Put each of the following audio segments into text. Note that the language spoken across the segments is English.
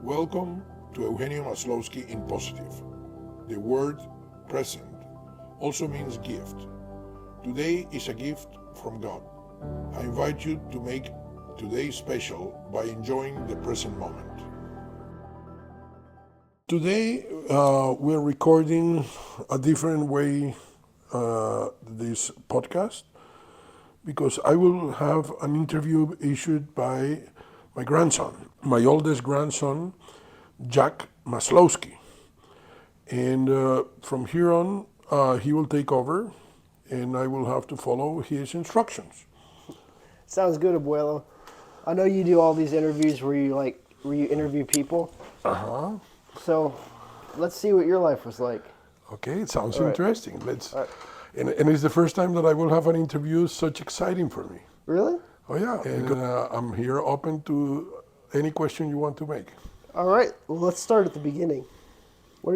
Welcome to Eugenio Maslowski in Positivo. The word present also means gift. Today is a gift from God. I invite you to make today special by enjoying the present moment. Today we're recording a different way this podcast because I will have an interview issued by my grandson, my oldest grandson, Jack Maslowski. And from here on, he will take over and I will have to follow his instructions. Sounds good, Abuelo. I know you do all these interviews where you interview people. Uh-huh. So let's see what your life was like. Okay, it sounds All right. interesting. Let's. All right. And it's the first time that I will have an interview such exciting for me. Really? Oh yeah, and I'm here open to any question you want to make. All right. Well, let's start at the beginning. What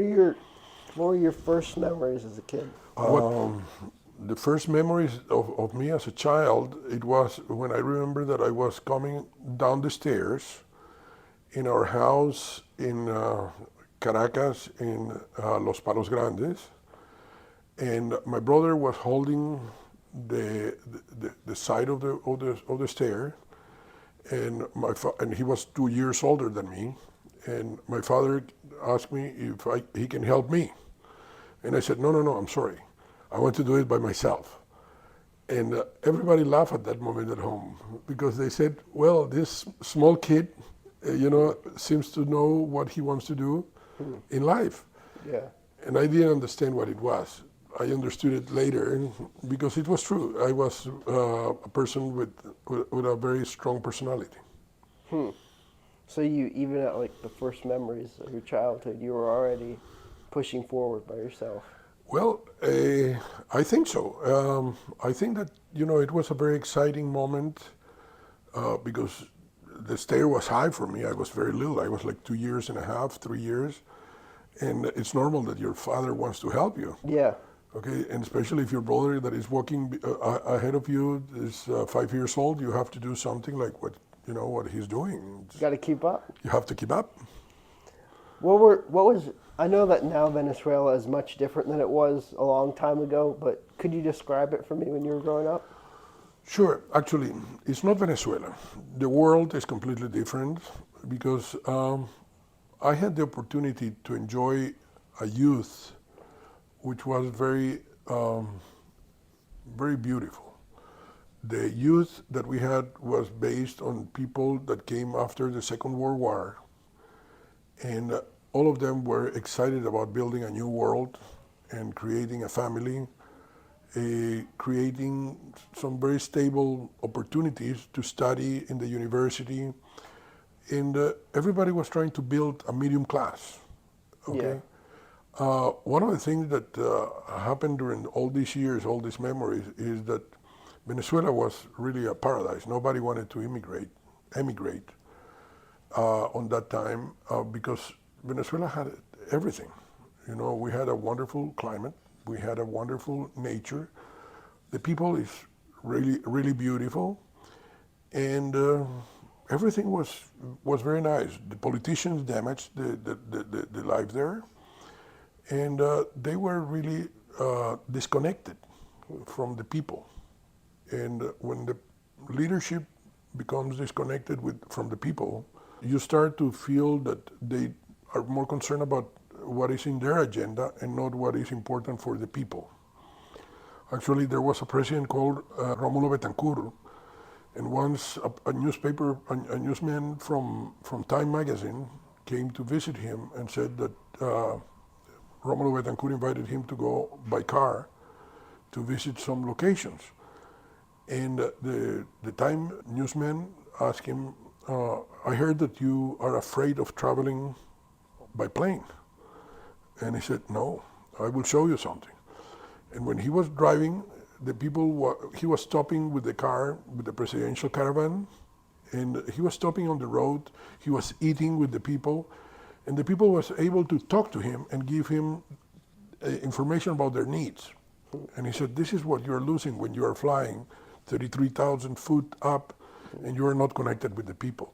were your first memories as a kid? The first memories of me as a child, it was when I remember that I was coming down the stairs in our house in Caracas in Los Palos Grandes, and my brother was holding the side of the stair, and and he was 2 years older than me, and my father asked me if he can help me, and I said no, I'm sorry, I want to do it by myself. And everybody laughed at that moment at home because they said, well, this small kid, seems to know what he wants to do in life. Yeah. And I didn't understand what it was. I understood it later because it was true. I was a person with a very strong personality. So you, even at the first memories of your childhood, you were already pushing forward by yourself. Well, I think so. I think that, it was a very exciting moment because the stair was high for me. I was very little. I was like 2 years and a half, 3 years. And it's normal that your father wants to help you. Yeah. Okay, and especially if your brother that is walking ahead of you is 5 years old, you have to do something like what he's doing. You got to keep up. You have to keep up. I know that now Venezuela is much different than it was a long time ago, but could you describe it for me when you were growing up? Sure. Actually, it's not Venezuela. The world is completely different because I had the opportunity to enjoy a youth which was very, very beautiful. The youth that we had was based on people that came after the Second World War, and all of them were excited about building a new world and creating a family, creating some very stable opportunities to study in the university, and everybody was trying to build a medium class. Okay. Yeah. One of the things that happened during all these years, all these memories, is that Venezuela was really a paradise. Nobody wanted to emigrate on that time because Venezuela had everything. We had a wonderful climate. We had a wonderful nature. The people is really, really beautiful, and everything was very nice. The politicians damaged the life there, and they were really disconnected from the people. And when the leadership becomes disconnected from the people, you start to feel that they are more concerned about what is in their agenda and not what is important for the people. Actually, there was a president called Rómulo Betancourt, and once a newsman from Time magazine came to visit him and said that Rómulo Betancourt invited him to go by car to visit some locations. And the Time newsman asked him, I heard that you are afraid of traveling by plane. And he said, no, I will show you something. And when he was driving, he was stopping with the car, with the presidential caravan, and he was stopping on the road, he was eating with the people, and the people was able to talk to him and give him information about their needs. And he said, this is what you're losing when you are flying 33,000 feet up and you are not connected with the people.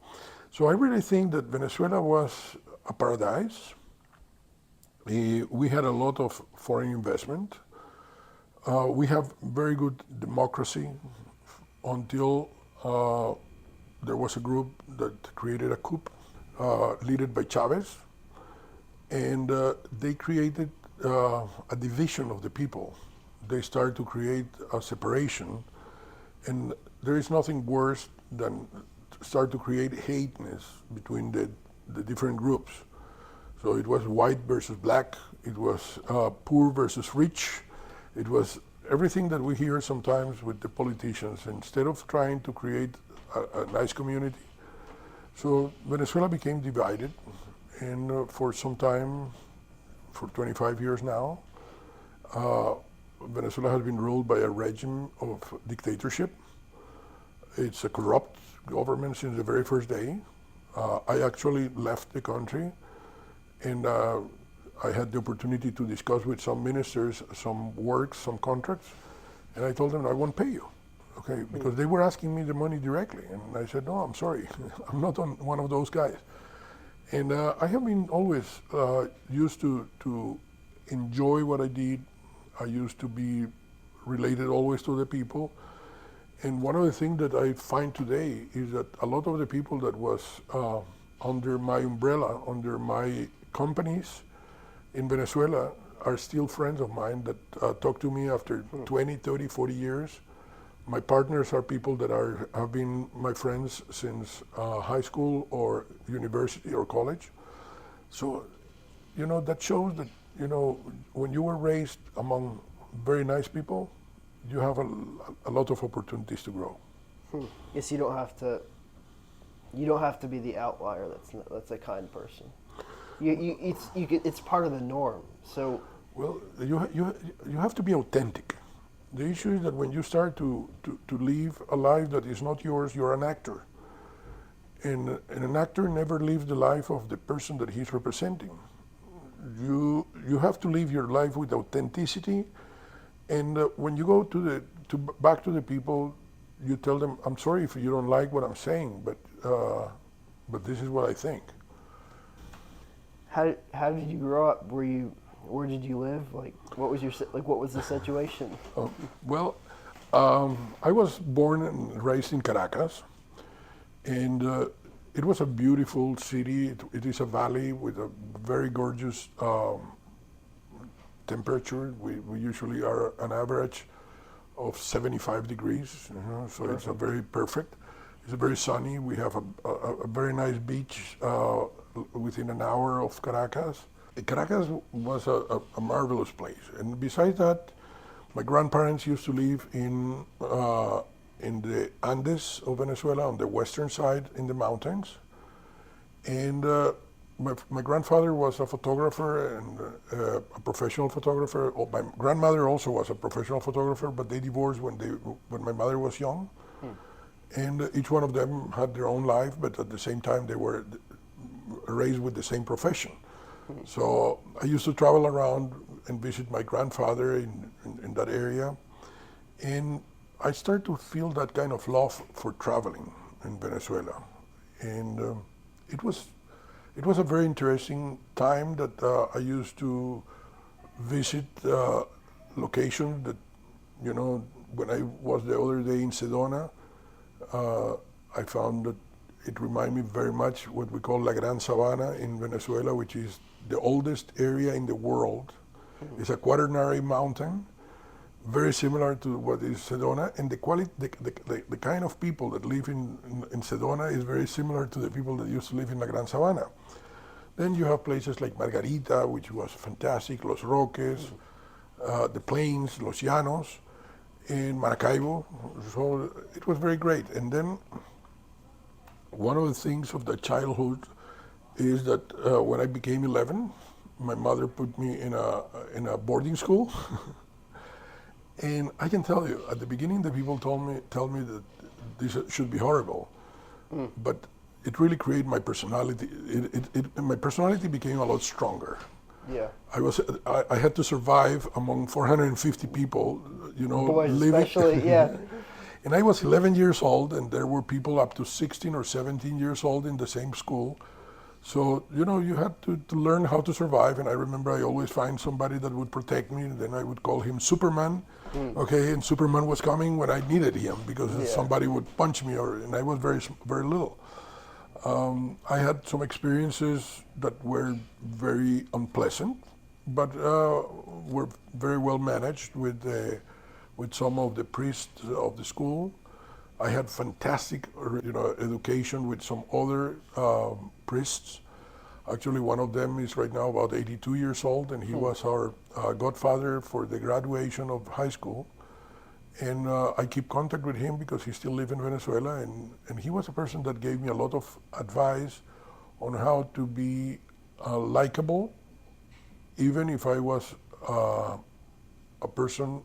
So I really think that Venezuela was a paradise. We had a lot of foreign investment. We have very good democracy until there was a group that created a coup, led by Chavez, and they created a division of the people. They started to create a separation, and there is nothing worse than start to create hateness between the different groups. So it was white versus black, it was poor versus rich, it was everything that we hear sometimes with the politicians, instead of trying to create a nice community. So Venezuela became divided, and for some time, for 25 years now, Venezuela has been ruled by a regime of dictatorship. It's a corrupt government since the very first day. I actually left the country, and I had the opportunity to discuss with some ministers some works, some contracts, and I told them I won't pay you, okay, because they were asking me the money directly, and I said, no, I'm sorry, I'm not one of those guys. And I have been always used to enjoy what I did. I used to be related always to the people. And one of the things that I find today is that a lot of the people that was under my umbrella, under my companies in Venezuela, are still friends of mine that talk to me after 20, 30, 40 years. My partners are people that have been my friends since high school or university or college. So, that shows that, when you were raised among very nice people, you have a lot of opportunities to grow. Yes, you don't have to be the outlier. That's a kind person. It's part of the norm. So, well, you have to be authentic. The issue is that when you start to live a life that is not yours, you're an actor. And an actor never lives the life of the person that he's representing. You have to live your life with authenticity. And when you go back to the people, you tell them, I'm sorry if you don't like what I'm saying, but this is what I think. How did you grow up? Where did you live? What was the situation? Well, I was born and raised in Caracas, and it was a beautiful city. It is a valley with a very gorgeous temperature. We usually are an average of 75 degrees, so it's a very perfect. It's very sunny. We have a very nice beach within an hour of Caracas. Caracas was a marvelous place, and besides that, my grandparents used to live in the Andes of Venezuela, on the western side in the mountains, and my grandfather was a photographer and a professional photographer. My grandmother also was a professional photographer, but they divorced when my mother was young, and each one of them had their own life, but at the same time they were raised with the same profession. So I used to travel around and visit my grandfather in that area, and I started to feel that kind of love for traveling in Venezuela, and it was a very interesting time that I used to visit locations that, when I was the other day in Sedona, I found that it reminded me very much what we call La Gran Sabana in Venezuela, which is the oldest area in the world. It's a quaternary mountain, very similar to what is Sedona, and the kind of people that live in Sedona is very similar to the people that used to live in La Gran Sabana. Then you have places like Margarita, which was fantastic, Los Roques, the plains, Los Llanos, in Maracaibo. So it was very great. And then one of the things of the childhood is that when I became 11, my mother put me in a boarding school. And I can tell you, at the beginning, the people tell me that this should be horrible, but it really created my personality. My personality became a lot stronger. Yeah. I had to survive among 450 people, Boys living. especially, yeah. And I was 11 years old, and there were people up to 16 or 17 years old in the same school. So, you had to learn how to survive. And I remember I always find somebody that would protect me, and then I would call him Superman. Okay, and Superman was coming when I needed him because somebody would punch me, and I was very, very little. I had some experiences that were very unpleasant, but were very well managed with some of the priests of the school. I had fantastic, education with some other priests. Actually, one of them is right now about 82 years old, and he was our godfather for the graduation of high school. And I keep contact with him because he still lives in Venezuela, and he was a person that gave me a lot of advice on how to be likable, even if I was a person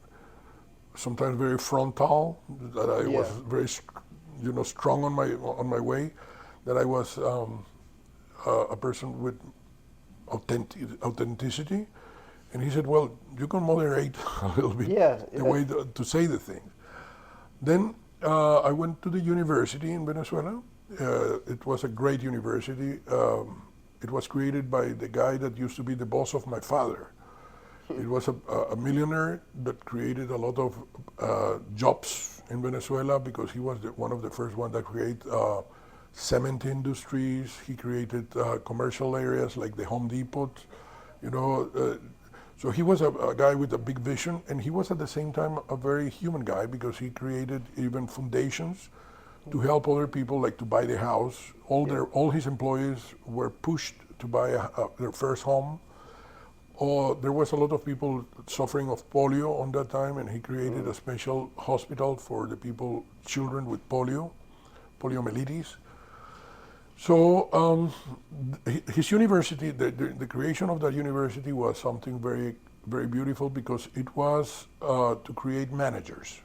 sometimes very frontal, that I was very, strong on my way, that I was a person with authenticity. And he said, well, you can moderate a little bit the way to say the things. Then I went to the university in Venezuela. It was a great university. It was created by the guy that used to be the boss of my father. It was a millionaire that created a lot of jobs in Venezuela because he was one of the first ones that created cement industries. He created commercial areas like the Home Depot, so he was a guy with a big vision, and he was at the same time a very human guy because he created even foundations to help other people, like to buy the house. All his employees were pushed to buy their first home. There was a lot of people suffering of polio on that time, and he created a special hospital for the children with poliomyelitis. So his university, the creation of that university was something very, very beautiful because it was to create managers.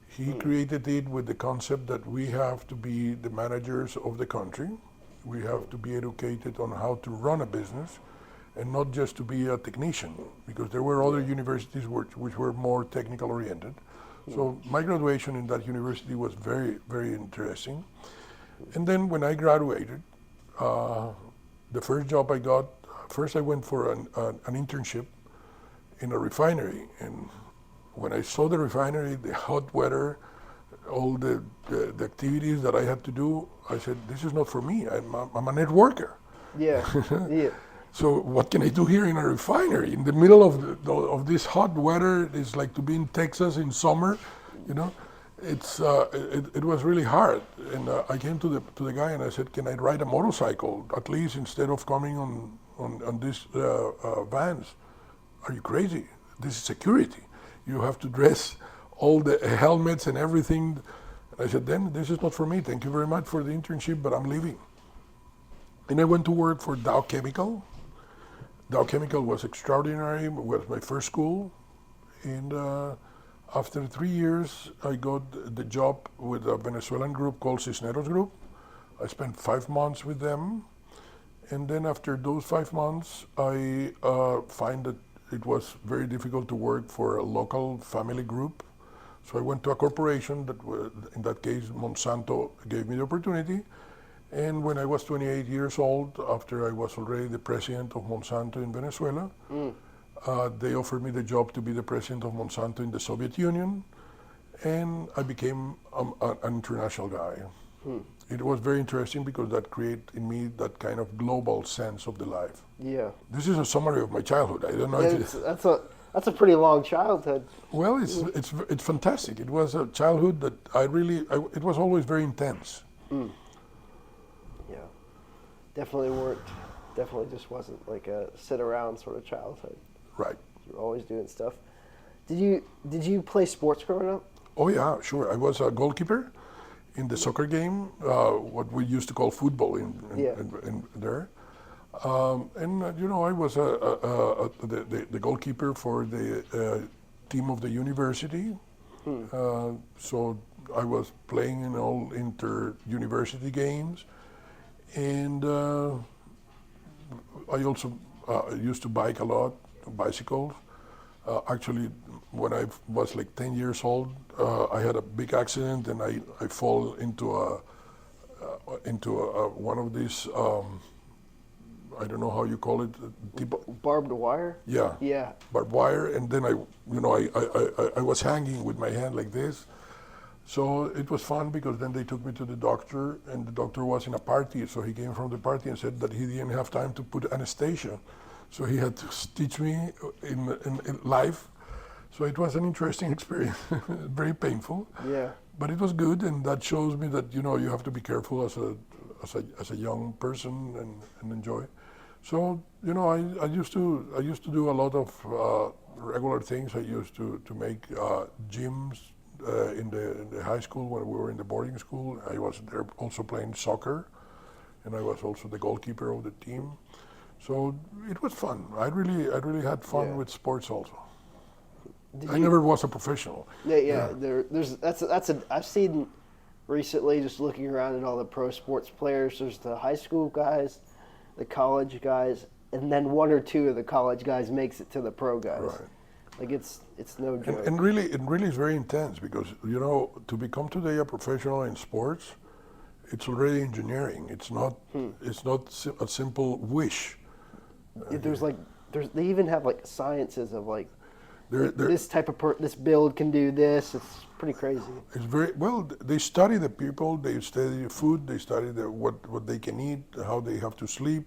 He created it with the concept that we have to be the managers of the country. We have to be educated on how to run a business and not just to be a technician, because there were other universities which were more technical oriented. So my graduation in that university was very, very interesting. And then when I graduated, the first job I got, first I went for an internship in a refinery. And when I saw the refinery, the hot weather, all the activities that I had to do, I said, this is not for me. I'm a networker. Yeah. So what can I do here in a refinery in the middle of this hot weather? It's like to be in Texas in summer, It was really hard, and I came to the guy and I said, "Can I ride a motorcycle at least instead of coming on these vans?" "Are you crazy? This is security. You have to dress all the helmets and everything." And I said, "Then this is not for me. Thank you very much for the internship, but I'm leaving." And I went to work for Dow Chemical. Dow Chemical was extraordinary. It was my first school, and after 3 years, I got the job with a Venezuelan group called Cisneros Group. I spent 5 months with them. And then after those 5 months, I find that it was very difficult to work for a local family group. So I went to a corporation that, in that case, Monsanto gave me the opportunity. And when I was 28 years old, after I was already the president of Monsanto in Venezuela, they offered me the job to be the president of Monsanto in the Soviet Union, and I became an international guy. It was very interesting because that created in me that kind of global sense of the life. Yeah. This is a summary of my childhood. I don't know if that's a pretty long childhood. Well, it's fantastic. It was a childhood that it was always very intense. Yeah. Definitely just wasn't like a sit around sort of childhood. Right. You were always doing stuff. Did you play sports growing up? Oh yeah, sure. I was a goalkeeper in the soccer game, what we used to call football in there. I was the goalkeeper for the team of the university. So I was playing in all inter-university games, and I also used to bike a lot, bicycles. Actually, when I was like 10 years old, I had a big accident and I fall into one of these, I don't know how you call it, Barbed wire? yeah, Yeah. barbed wire, and then I was hanging with my hand like this. So it was fun because then they took me to the doctor, and the doctor was in a party, so he came from the party and said that he didn't have time to put anesthesia. So he had to stitch me in live. So it was an interesting experience, very painful. Yeah. But it was good, and that shows me that you have to be careful as a young person and enjoy. So I used to do a lot of regular things. I used to make gyms in the high school when we were in the boarding school. I was there also playing soccer, and I was also the goalkeeper of the team. So it was fun. I really had fun Yeah. with sports also. Did I you- never was a professional. Yeah. I've seen recently, just looking around at all the pro sports players. There's the high school guys, the college guys, and then one or two of the college guys makes it to the pro guys. Right. Like it's no joke. And really, it really is very intense because to become today a professional in sports, it's already engineering. It's not a simple wish. They even have like sciences of like There, this type of this build can do this. It's pretty crazy. it's very well. They study the people. They study the food. They study what they can eat, how they have to sleep,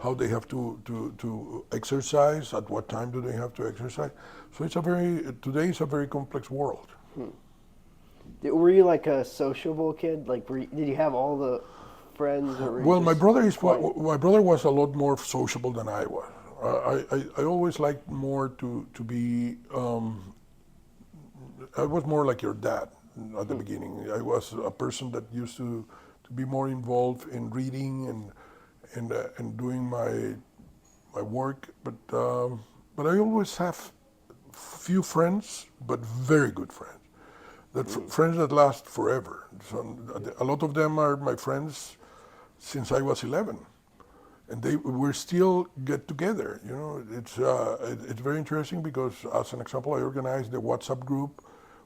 how they have to exercise. At what time do they have to exercise? So today is a very complex world. Were you like a sociable kid? Like, did you have all the friends? Or were you Well, my just brother quiet? my brother was a lot more sociable than I was. I always liked more to be. I was more like your dad at the beginning. I was a person that used to be more involved in reading and doing my work. But I always have few friends, but very good friends. Friends that last forever. So a lot of them are my friends since I was 11, and we still get together. It's very interesting because, as an example, I organized the WhatsApp group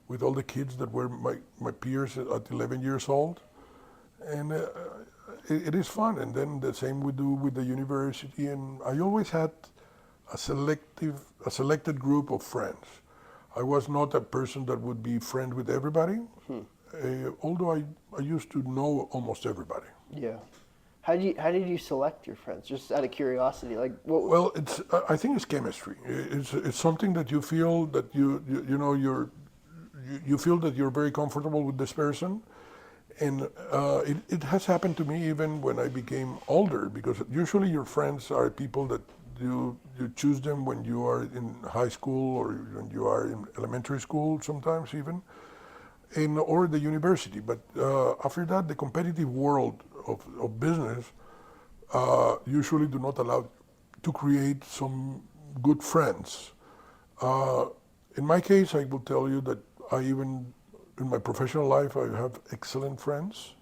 with all the kids that were my peers at 11 years old, and it is fun. And then the same we do with the university. And I always had a selected group of friends. I was not a person that would be friend with everybody, although I used to know almost everybody. Yeah. How did you select your friends? Just out of curiosity, like what? Well, I think it's chemistry. It's something that you feel that you feel that you're very comfortable with this person, and it has happened to me even when I became older, because usually your friends are people that you choose them when you are in high school or when you are in elementary school, sometimes even, or the university. But after that, the competitive world of business usually do not allow to create some good friends. In my case, I will tell you that even in my professional life, I have excellent friends,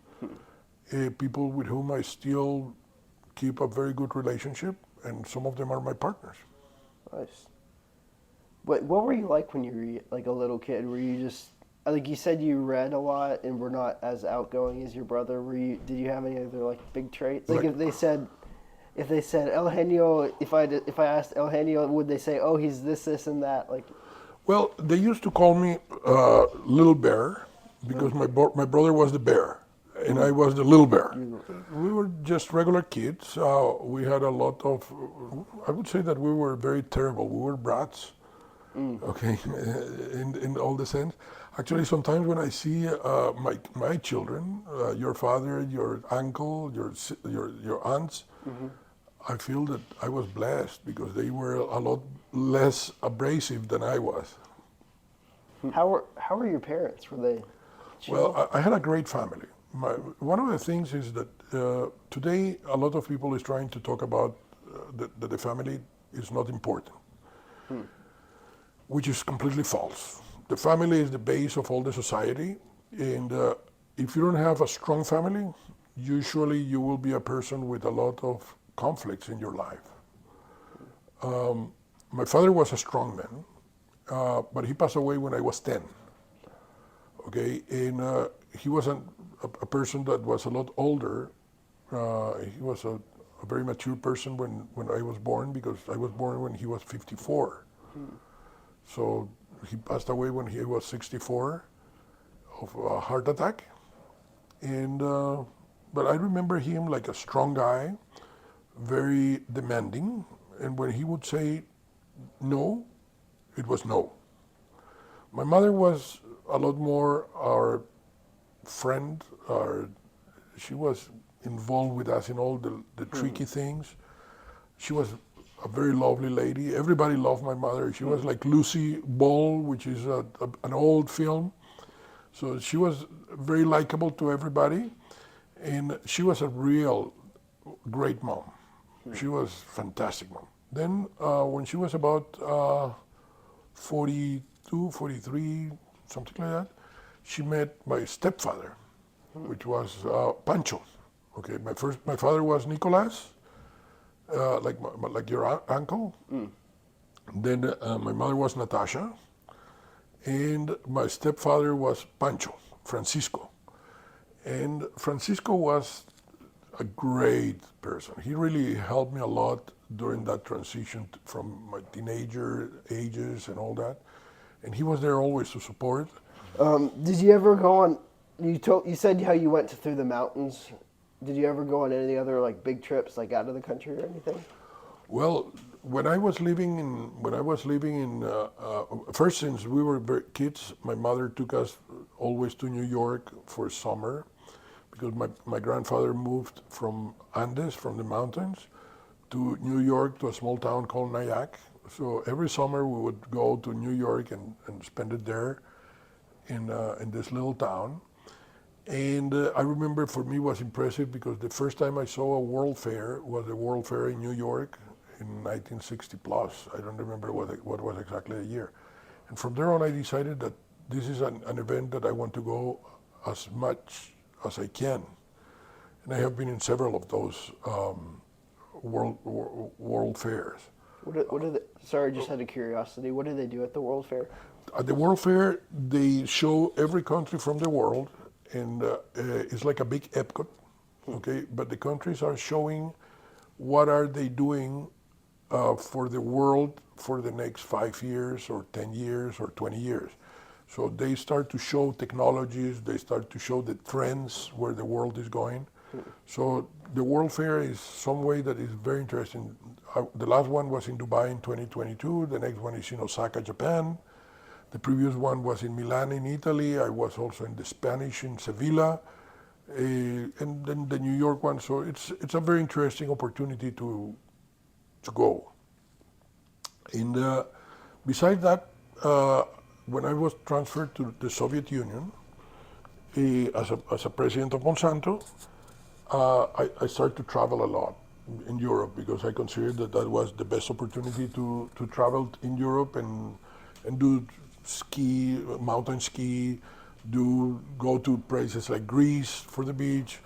people with whom I still keep a very good relationship, and some of them are my partners. Nice. What were you like when you were like a little kid? Were you just like you said you read a lot and were not as outgoing as your brother? Did you have any other like big traits? Like if they said Eugenio, if I asked Eugenio, would they say, oh, he's this and that? Like, Well, they used to call me Little Bear because my brother was the bear and I was the little bear. We were just regular kids. We had a lot of, I would say that we were very terrible. We were brats, okay, in all the sense. Actually, sometimes when I see my children, your father, your uncle, your aunts, I feel that I was blessed because they were a lot less abrasive than I was. how were your parents? Were they chill? Well, I had a great family. One of the things is that today a lot of people is trying to talk about that the family is not important, which is completely false. The family is the base of all the society, and if you don't have a strong family, usually you will be a person with a lot of conflicts in your life. My father was a strong man, but he passed away when I was 10. Okay, and he was a person that was a lot older. He was a very mature person when I was born, because I was born when he was 54. So he passed away when he was 64 of a heart attack. And but I remember him like a strong guy, very demanding, and when he would say no, it was no. My mother was a lot more our friend. She was involved with us in all the tricky things. She was a very lovely lady. Everybody loved my mother. She was like Lucy Ball, which is an old film. So she was very likable to everybody, and she was a real great mom. She was fantastic mom. Then when she was about 42, 43, something like that, she met my stepfather, which was Pancho. Okay, my father was Nicolas, like your uncle. Then my mother was Natasha, and my stepfather was Pancho, Francisco. And Francisco was a great person. He really helped me a lot during that transition from my teenager ages and all that. And he was there always to support. Did you ever go on? You said how you went through the mountains. Did you ever go on any other like big trips, like out of the country or anything? Well, when I was living in first, since we were kids, my mother took us always to New York for summer, because my grandfather moved from Andes, from the mountains, to New York, to a small town called Nyack. So every summer we would go to New York and spend it there in this little town. And I remember for me was impressive because the first time I saw a World Fair was the World Fair in New York in 1960 plus. I don't remember what was exactly the year. And from there on I decided that this is an event that I want to go as much as I can. And I have been in several of those world fairs. Sorry, just out of curiosity, what do they do at the World Fair? At the World Fair, they show every country from the world, and it's like a big Epcot, okay? But the countries are showing what are they doing for the world for the next 5 years or 10 years or 20 years. So they start to show technologies, they start to show the trends where the world is going. So the World Fair is some way that is very interesting. The last one was in Dubai in 2022, the next one is in Osaka, Japan. The previous one was in Milan in Italy. I was also in the Spanish in Sevilla, and then the New York one. So it's a very interesting opportunity to go. And besides that, when I was transferred to the Soviet Union as a president of Monsanto, I started to travel a lot in Europe because I considered that was the best opportunity to travel in Europe and do mountain ski, go to places like Greece for the beach.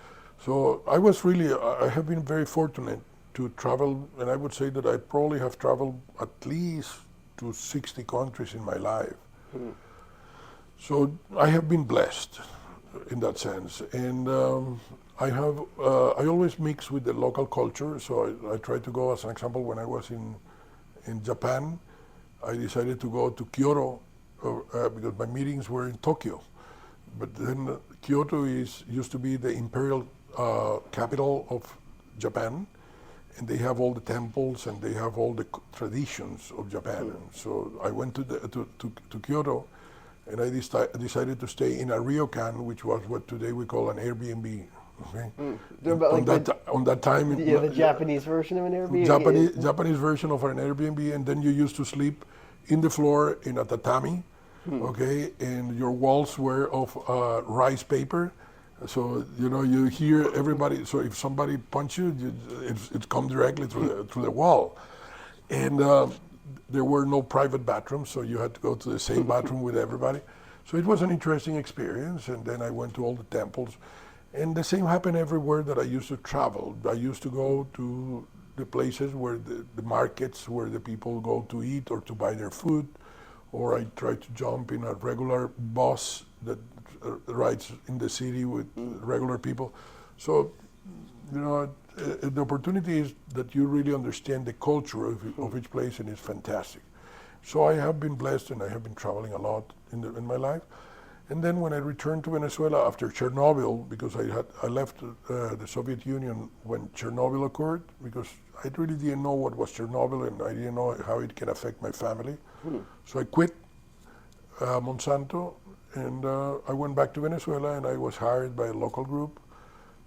So I have been very fortunate to travel, and I would say that I probably have traveled at least to 60 countries in my life. So I have been blessed in that sense, and I always mix with the local culture. So I try to go, as an example, when I was in Japan, I decided to go to Kyoto because my meetings were in Tokyo. But then Kyoto used to be the imperial capital of Japan, and they have all the temples and they have all the traditions of Japan. So I went to Kyoto, and I decided to stay in a ryokan, which was what today we call an Airbnb. Okay. On that time, the Japanese version of an Airbnb. Japanese version of an Airbnb, and then you used to sleep in the floor in a tatami, okay, and your walls were of rice paper, so you hear everybody. So if somebody punches you, it comes directly through the wall, and there were no private bathrooms, so you had to go to the same bathroom with everybody. So it was an interesting experience, and then I went to all the temples. And the same happened everywhere that I used to travel. I used to go to the places where the markets where the people go to eat or to buy their food, or I try to jump in a regular bus that rides in the city with regular people. So, the opportunity is that you really understand the culture of each place, and it's fantastic. So I have been blessed, and I have been traveling a lot in my life. And then when I returned to Venezuela after Chernobyl, because I left the Soviet Union when Chernobyl occurred, because I really didn't know what was Chernobyl, and I didn't know how it can affect my family. So I quit Monsanto, and I went back to Venezuela, and I was hired by a local group.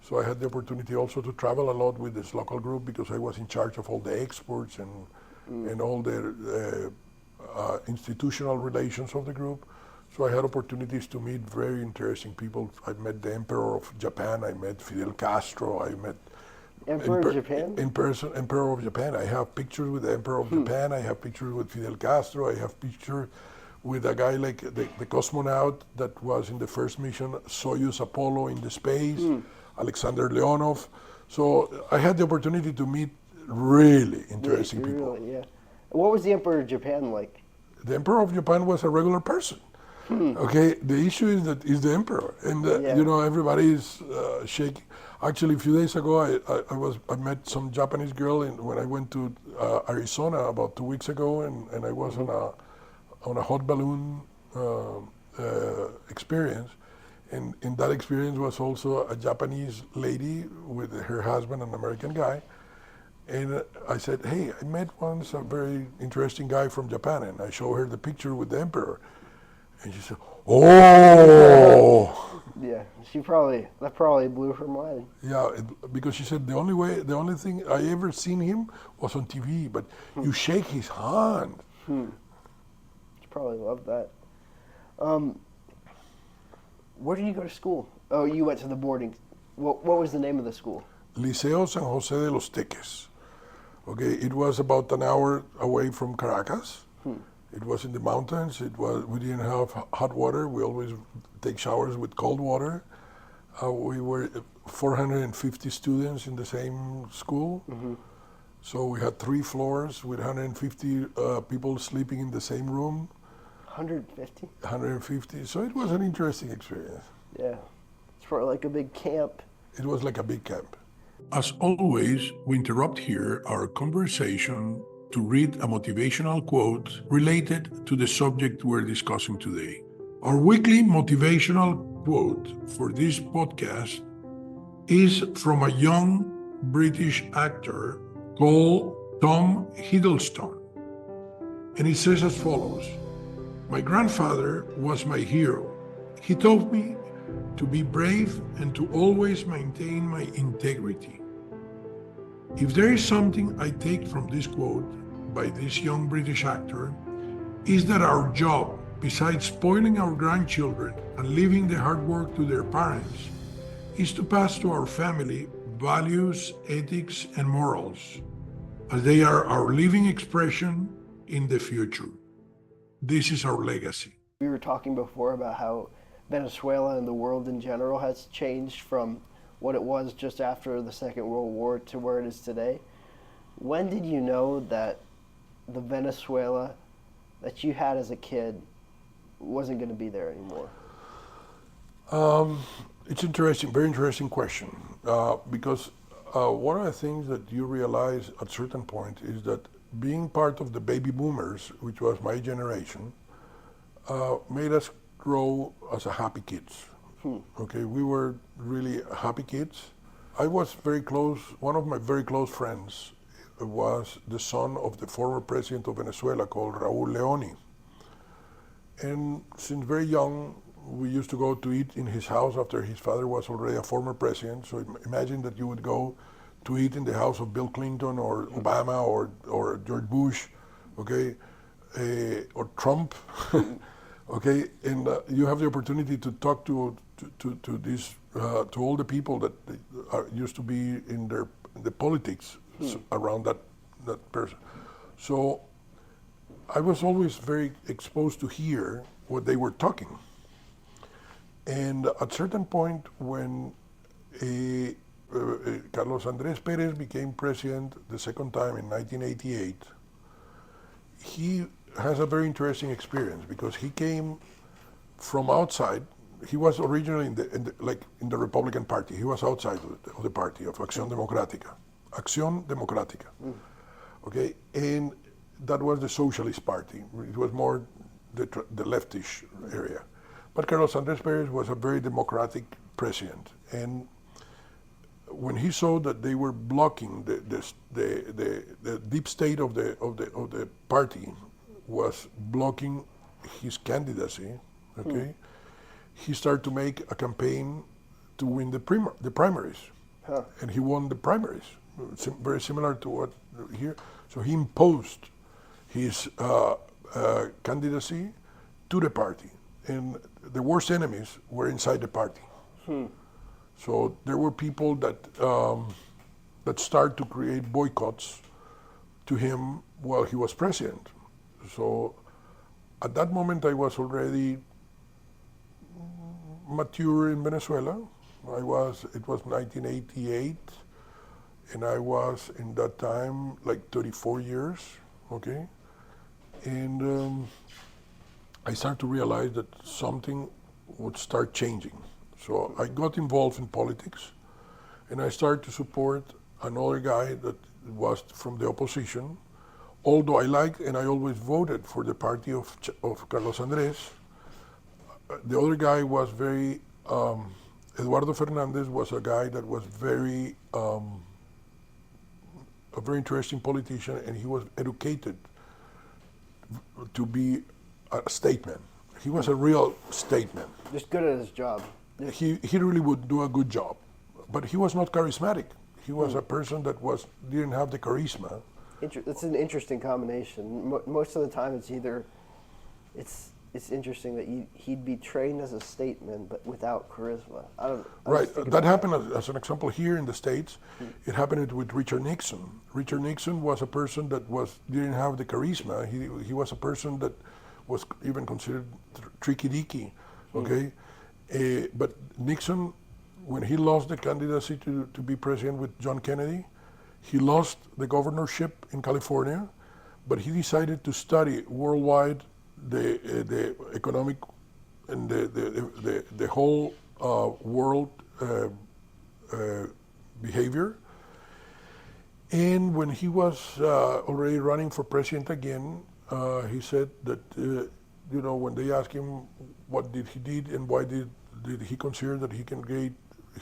So I had the opportunity also to travel a lot with this local group, because I was in charge of all the exports and all the institutional relations of the group. So I had opportunities to meet very interesting people. I met the Emperor of Japan, I met Fidel Castro, I met Emperor of Japan? in person, Emperor of Japan. I have pictures with the Emperor of Japan, I have pictures with Fidel Castro, I have pictures with a guy like the cosmonaut that was in the first mission, Soyuz Apollo in the space, Alexander Leonov. So I had the opportunity to meet really interesting people. Really, yeah. What was the Emperor of Japan like? The Emperor of Japan was a regular person. Okay, the issue is that he's the emperor, and everybody is shaking. Actually, a few days ago, I met some Japanese girl when I went to Arizona about 2 weeks ago, and I was on a hot balloon experience, and in that experience was also a Japanese lady with her husband, an American guy. And I said, hey, I met once a very interesting guy from Japan, and I showed her the picture with the emperor. And she said, oh! Yeah, that probably blew her mind. Yeah, because she said the only thing I ever seen him was on TV, but you shake his hand. She probably loved that. Where did you go to school? Oh, you went to the boarding. What was the name of the school? Liceo San José de los Teques. Okay, it was about an hour away from Caracas. It was in the mountains. We didn't have hot water. We always take showers with cold water. We were 450 students in the same school. So we had 3 floors with 150 people sleeping in the same room. 150? 150. So it was an interesting experience. Yeah. It's for like a big camp. It was like a big camp. As always, we interrupt here our conversation to read a motivational quote related to the subject we're discussing today. Our weekly motivational quote for this podcast is from a young British actor called Tom Hiddleston. And it says as follows: my grandfather was my hero. He taught me to be brave and to always maintain my integrity. If there is something I take from this quote by this young British actor, is that our job, besides spoiling our grandchildren and leaving the hard work to their parents, is to pass to our family values, ethics, and morals, as they are our living expression in the future. This is our legacy. We were talking before about how Venezuela and the world in general has changed from what it was just after the Second World War to where it is today. When did you know that the Venezuela that you had as a kid wasn't going to be there anymore? It's interesting, very interesting question, because one of the things that you realize at a certain point is that being part of the baby boomers, which was my generation, made us grow as a happy kids. Okay, we were really happy kids. I was very close, one of my very close friends was the son of the former president of Venezuela called Raúl Leoni. And since very young, we used to go to eat in his house after his father was already a former president. So imagine that you would go to eat in the house of Bill Clinton or Obama or George Bush, okay, or Trump, okay, and you have the opportunity to talk to these to all the people that used to be in the politics around that person. So I was always very exposed to hear what they were talking. And at a certain point when Carlos Andrés Pérez became president the second time in 1988, he has a very interesting experience because he came from outside. He was originally in the Republican Party. He was outside of the party of Acción Democrática. Acción Democrática. Okay, and that was the Socialist Party. It was more the leftish area. But Carlos Andrés Pérez was a very democratic president, and when he saw that they were blocking the deep state of the party was blocking his candidacy, okay, he started to make a campaign to win the primaries, and he won the primaries. Very similar to what here. So he imposed his candidacy to the party, and the worst enemies were inside the party. So there were people that started to create boycotts to him while he was president. So at that moment I was already mature in Venezuela. It was 1988, and I was in that time like 34 years, okay? And I started to realize that something would start changing. So I got involved in politics, and I started to support another guy that was from the opposition, although I liked and I always voted for the party of Carlos Andrés. The other guy was very, Eduardo Fernandez was a guy that was very, a very interesting politician, and he was educated to be a statesman. He was a real statesman. Just good at his job. He really would do a good job, but he was not charismatic. He was a person that didn't have the charisma. That's an interesting combination. Most of the time, it's interesting that he'd be trained as a statesman, but without charisma. Right, that happened as an example here in the States. It happened with Richard Nixon. Richard Nixon was a person that didn't have the charisma. He was a person that was even considered tricky-dicky, okay? But Nixon, when he lost the candidacy to be president with John Kennedy, he lost the governorship in California, but he decided to study worldwide the economic and the whole world behavior. And when he was already running for president again, he said that when they asked him what did he did and why did he consider that he can get,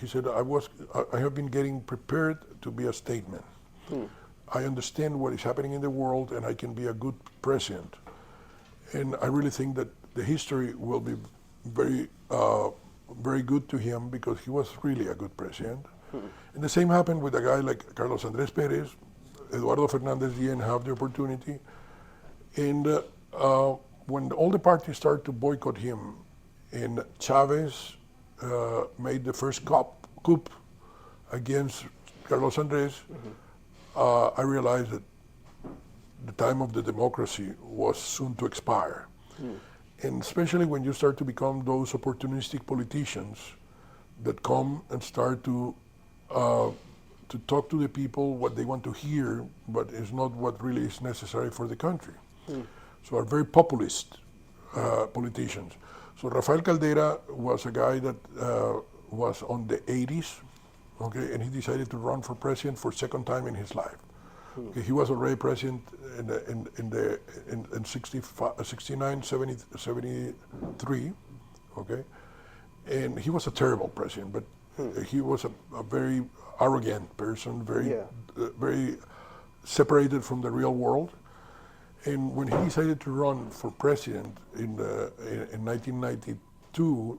he said, I have been getting prepared to be a statesman. I understand what is happening in the world, and I can be a good president. And I really think that the history will be very, very good to him because he was really a good president. And the same happened with a guy like Carlos Andrés Pérez. Eduardo Fernandez didn't have the opportunity. And when all the parties started to boycott him, and Chavez made the first coup against Carlos Andrés, I realized that the time of the democracy was soon to expire. And especially when you start to become those opportunistic politicians that come and start to talk to the people what they want to hear, but is not what really is necessary for the country. So are very populist politicians. So Rafael Caldera was a guy that was on the 80s, okay, and he decided to run for president for second time in his life. Okay, he was already president in 69, 73, okay, and he was a terrible president, but he was a very arrogant person, very separated from the real world. And when he decided to run for president in 1992,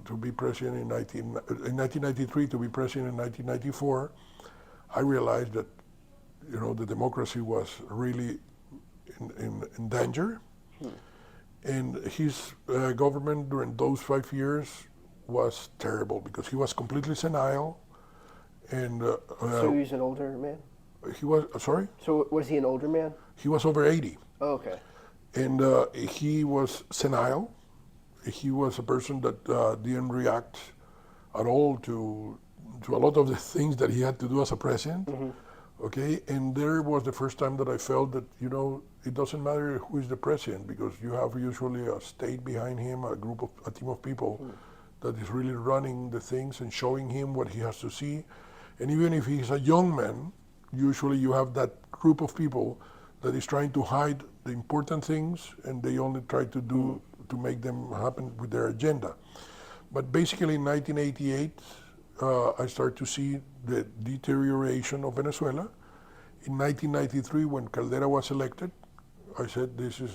to be president in 1993, to be president in 1994, I realized that the democracy was really in danger. And his government during those 5 years was terrible because he was completely senile. And so he's an older man? He was, sorry? So was he an older man? He was over 80. Oh, okay. And he was senile. He was a person that didn't react at all to a lot of the things that he had to do as a president. Okay, and there was the first time that I felt that, it doesn't matter who is the president, because you have usually a state behind him, a team of people that is really running the things and showing him what he has to see. And even if he's a young man, usually you have that group of people that is trying to hide the important things, and they only try to make them happen with their agenda. But basically in 1988, I started to see the deterioration of Venezuela. In 1993, when Caldera was elected, I said, this is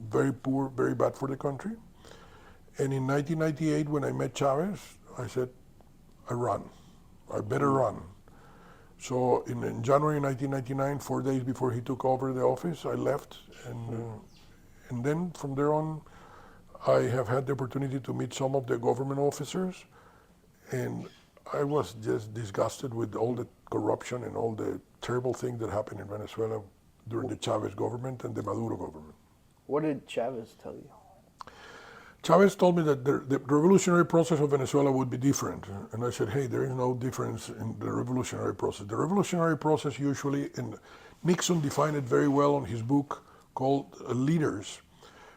very poor, very bad for the country. And in 1998, when I met Chavez, I said, I run. I better run. So in January 1999, 4 days before he took over the office, I left. And then from there on, I have had the opportunity to meet some of the government officers, and I was just disgusted with all the corruption and all the terrible things that happened in Venezuela during the Chavez government and the Maduro government. What did Chavez tell you? Chavez told me that the revolutionary process of Venezuela would be different. And I said, hey, there is no difference in the revolutionary process. The revolutionary process usually, and Nixon defined it very well in his book called Leaders,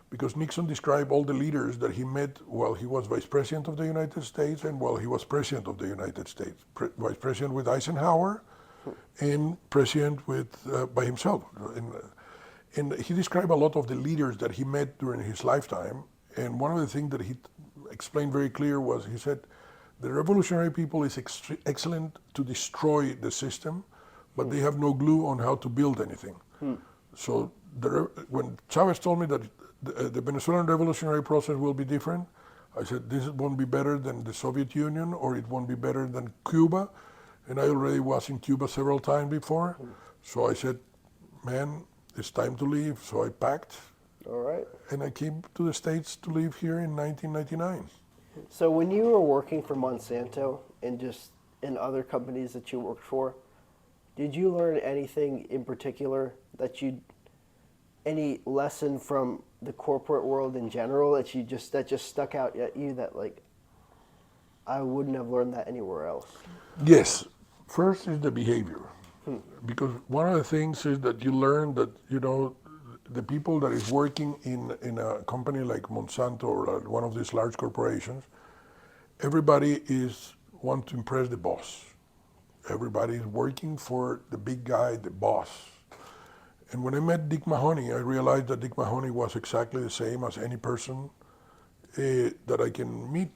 because Nixon described all the leaders that he met while he was Vice President of the United States and while he was President of the United States. Vice President with Eisenhower and President by himself. And he described a lot of the leaders that he met during his lifetime. And one of the things that he explained very clear was, he said, the revolutionary people is excellent to destroy the system, but they have no glue on how to build anything. So when Chavez told me that the Venezuelan revolutionary process will be different, I said, this won't be better than the Soviet Union, or it won't be better than Cuba. And I already was in Cuba several times before. So I said, man, it's time to leave. So I packed. All right. And I came to the States to live here in 1999. So when you were working for Monsanto and just in other companies that you worked for, did you learn anything in particular any lesson from the corporate world in general that just stuck out at you that, like, I wouldn't have learned that anywhere else? Yes. First is the behavior. Because one of the things is that you learn that, the people that is working in a company like Monsanto or one of these large corporations, everybody want to impress the boss. Everybody is working for the big guy, the boss. And when I met Dick Mahoney, I realized that Dick Mahoney was exactly the same as any person that I can meet.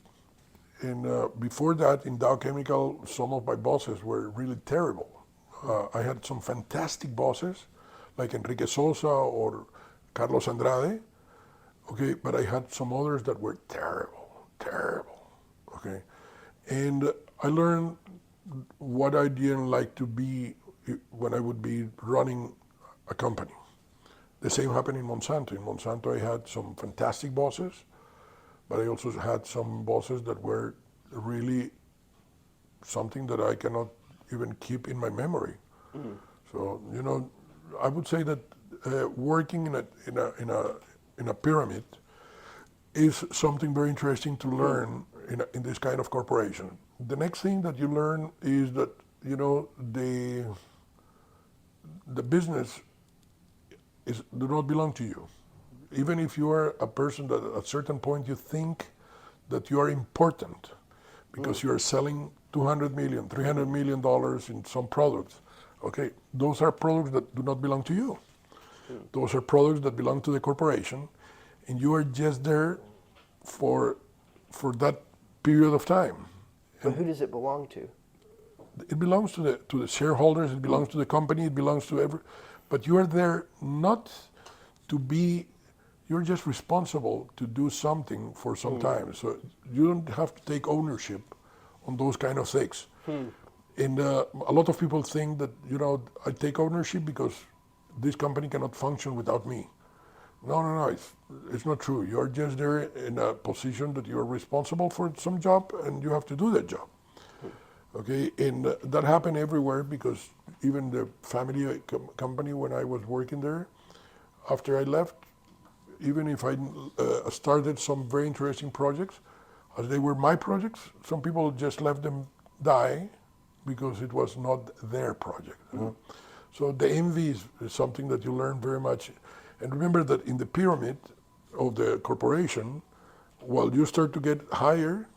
And before that, in Dow Chemical, some of my bosses were really terrible. I had some fantastic bosses, like Enrique Sosa or Carlos Andrade, okay, but I had some others that were terrible, okay. And I learned what I didn't like to be when I would be running a company. The same happened in Monsanto. In Monsanto, I had some fantastic bosses, but I also had some bosses that were really something that I cannot even keep in my memory. So, I would say that working in a pyramid is something very interesting to learn in this kind of corporation. The next thing that you learn is that the business do not belong to you. Even if you are a person that at a certain point you think that you are important because you are selling $200 million, $300 million in some products. Okay, those are products that do not belong to you. Those are products that belong to the corporation, and you are just there for that period of time. But who does it belong to? It belongs to the shareholders. It belongs to the company. It belongs to but you are there not to be. You're just responsible to do something for some time. So you don't have to take ownership on those kind of things. And a lot of people think that, I take ownership because this company cannot function without me. No, it's not true. You're just there in a position that you're responsible for some job and you have to do that job. Okay, and that happened everywhere, because even the family company, when I was working there, after I left, even if I started some very interesting projects, as they were my projects, some people just left them die, because it was not their project. You know? So the envy is something that you learn very much. And remember that in the pyramid of the corporation, while you start to get higher,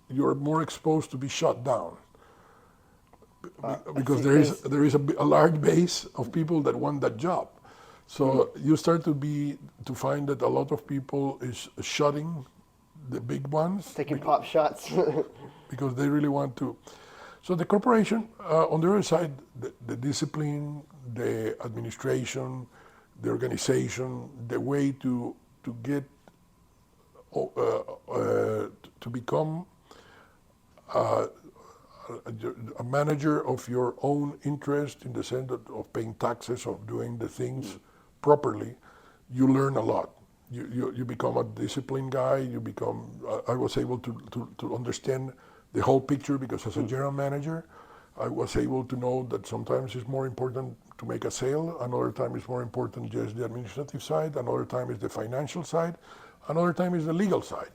you're more exposed to be shut down. Because there is a large base of people that want that job. So you start to find that a lot of people is shutting the big ones. Taking pop shots. Because they really want to. So the corporation, on the other side, the discipline, the administration, the organization, the way to get to become a manager of your own interest in the sense of paying taxes, of doing the things properly, you learn a lot. You become a disciplined guy. You become. I was able to understand the whole picture because as a general manager, I was able to know that sometimes it's more important to make a sale. Another time it's more important just the administrative side. Another time is the financial side. Another time is the legal side.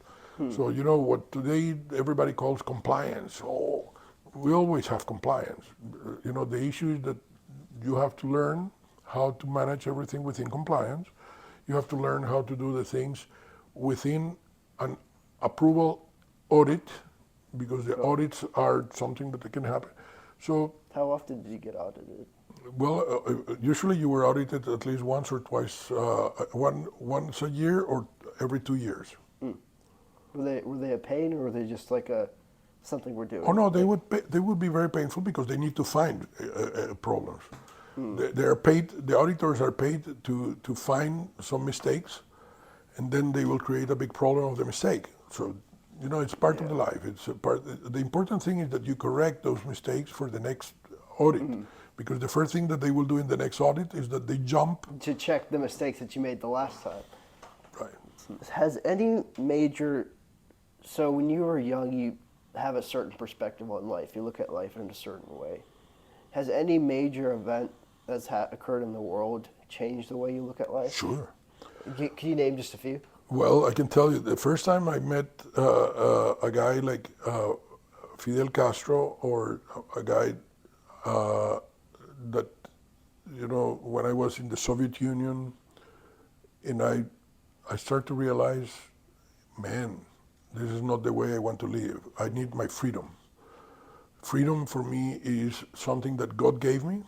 So you know what today everybody calls compliance. Oh, we always have compliance. You know, the issue is that you have to learn how to manage everything within compliance. You have to learn how to do the things within an approval audit, because the audits are something that can happen. So, how often did you get audited? well, usually you were audited at least once or twice, once a year or every 2 years. Were they a pain, or were they just like something we're doing? Oh no, they would be very painful because they need to find problems. They are paid. The auditors are paid to find some mistakes, and then they will create a big problem of the mistake. So, you know, it's part of the life. It's a part. The important thing is that you correct those mistakes for the next audit, because the first thing that they will do in the next audit is that they jump to check the mistakes that you made the last time. Right. Has any major, so when you were young, you have a certain perspective on life. You look at life in a certain way. Has any major event that's occurred in the world changed the way you look at life? Sure. Can you name just a few? Well, I can tell you, the first time I met a guy like Fidel Castro, or a guy that, you know, when I was in the Soviet Union, and I start to realize, man, this is not the way I want to live. I need my freedom. Freedom for me is something that God gave me,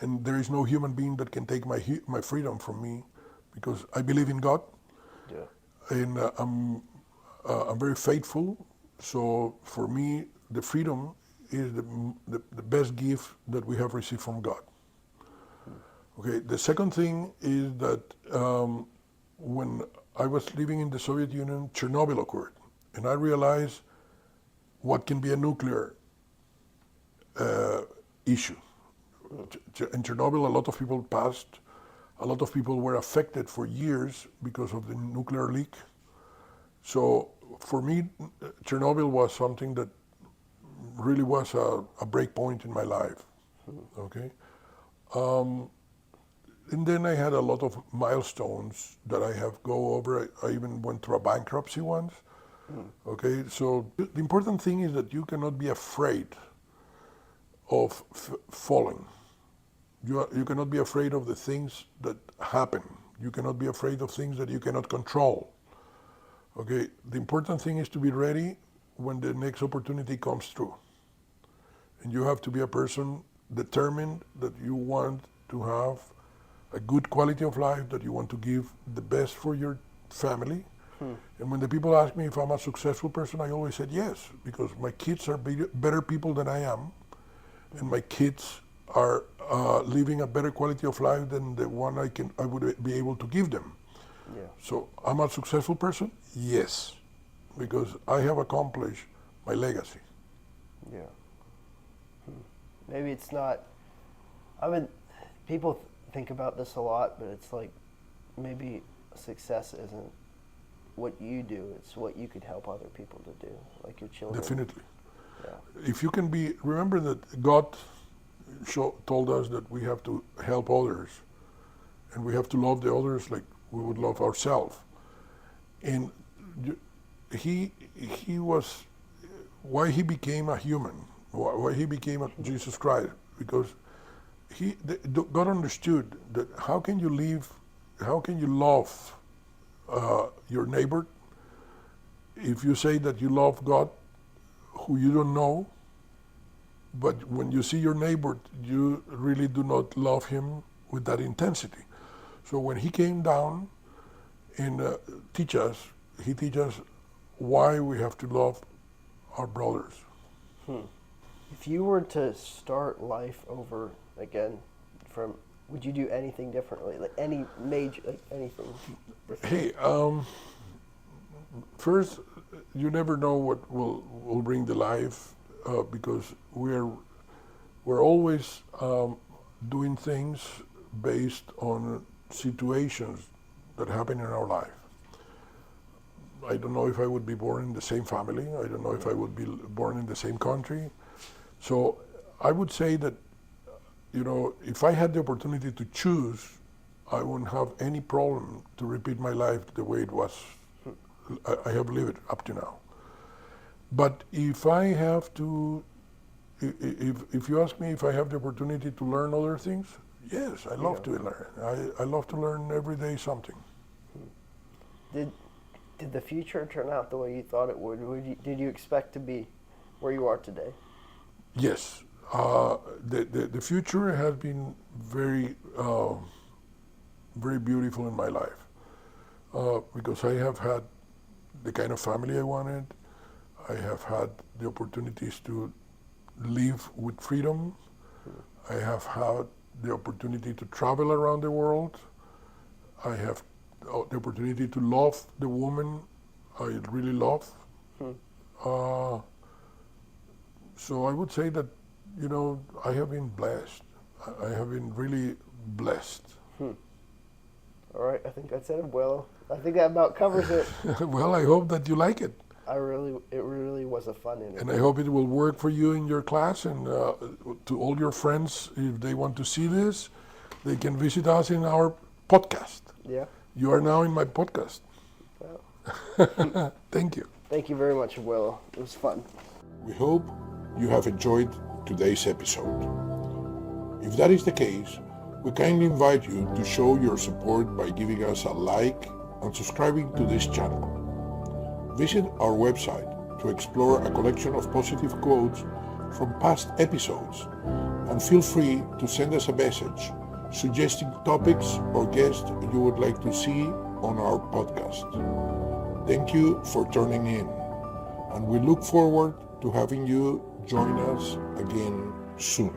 and there is no human being that can take my freedom from me, because I believe in God. Yeah. And I'm very faithful. So for me, the freedom is the best gift that we have received from God. Okay. The second thing is that when I was living in the Soviet Union, Chernobyl occurred, and I realized what can be a nuclear issue. In Chernobyl, a lot of people passed. A lot of people were affected for years because of the nuclear leak. So for me, Chernobyl was something that really was a break point in my life. Okay. And then I had a lot of milestones that I have go over. I even went through a bankruptcy once. Okay. So the important thing is that you cannot be afraid of falling. You cannot be afraid of the things that happen. You cannot be afraid of things that you cannot control. Okay, the important thing is to be ready when the next opportunity comes through. And you have to be a person determined that you want to have a good quality of life, that you want to give the best for your family. And when the people ask me if I'm a successful person, I always said yes, because my kids are better people than I am, and my kids are living a better quality of life than the one I would be able to give them. Yeah. So I'm a successful person? Yes, because I have accomplished my legacy. Yeah. Maybe it's not, people think about this a lot, but it's like maybe success isn't what you do, it's what you could help other people to do, like your children. Definitely. Yeah. If you can remember that God told us that we have to help others, and we have to love the others like we would love ourselves. And he was, why he became a human why he became a Jesus Christ, because God understood that how can you love your neighbor if you say that you love God who you don't know, but when you see your neighbor, you really do not love him with that intensity. So when he came down and he teach us why we have to love our brothers. If you were to start life over again, would you do anything differently? Like any major, like anything? Hey, first, you never know what will bring the life, because we're always doing things based on situations that happen in our life. I don't know if I would be born in the same family. I don't know if I would be born in the same country. So I would say that, if I had the opportunity to choose, I wouldn't have any problem to repeat my life the way it was. I have lived up to now. But if I have to, if you ask me if I have the opportunity to learn other things, yes, I love to learn. I love to learn every day something. Did the future turn out the way you thought it would? Did you expect to be where you are today? Yes. The future has been very, very beautiful in my life, because I have had the kind of family I wanted. I have had the opportunities to live with freedom. I have had the opportunity to travel around the world. I have the opportunity to love the woman I really love. So I would say that, I have been blessed. I have been really blessed. All right, I think that's it, Abuelo. I think that about covers it. Well, I hope that you like it. It really was a fun interview. And I hope it will work for you in your class, and to all your friends, if they want to see this, they can visit us in our podcast. Yeah. You are now in my podcast. Well. Thank you. Thank you very much, Abuelo. It was fun. We hope you have enjoyed today's episode. If that is the case, we kindly invite you to show your support by giving us a like and subscribing to this channel. Visit our website to explore a collection of positive quotes from past episodes, and feel free to send us a message suggesting topics or guests you would like to see on our podcast. Thank you for tuning in, and we look forward to having you join us again soon.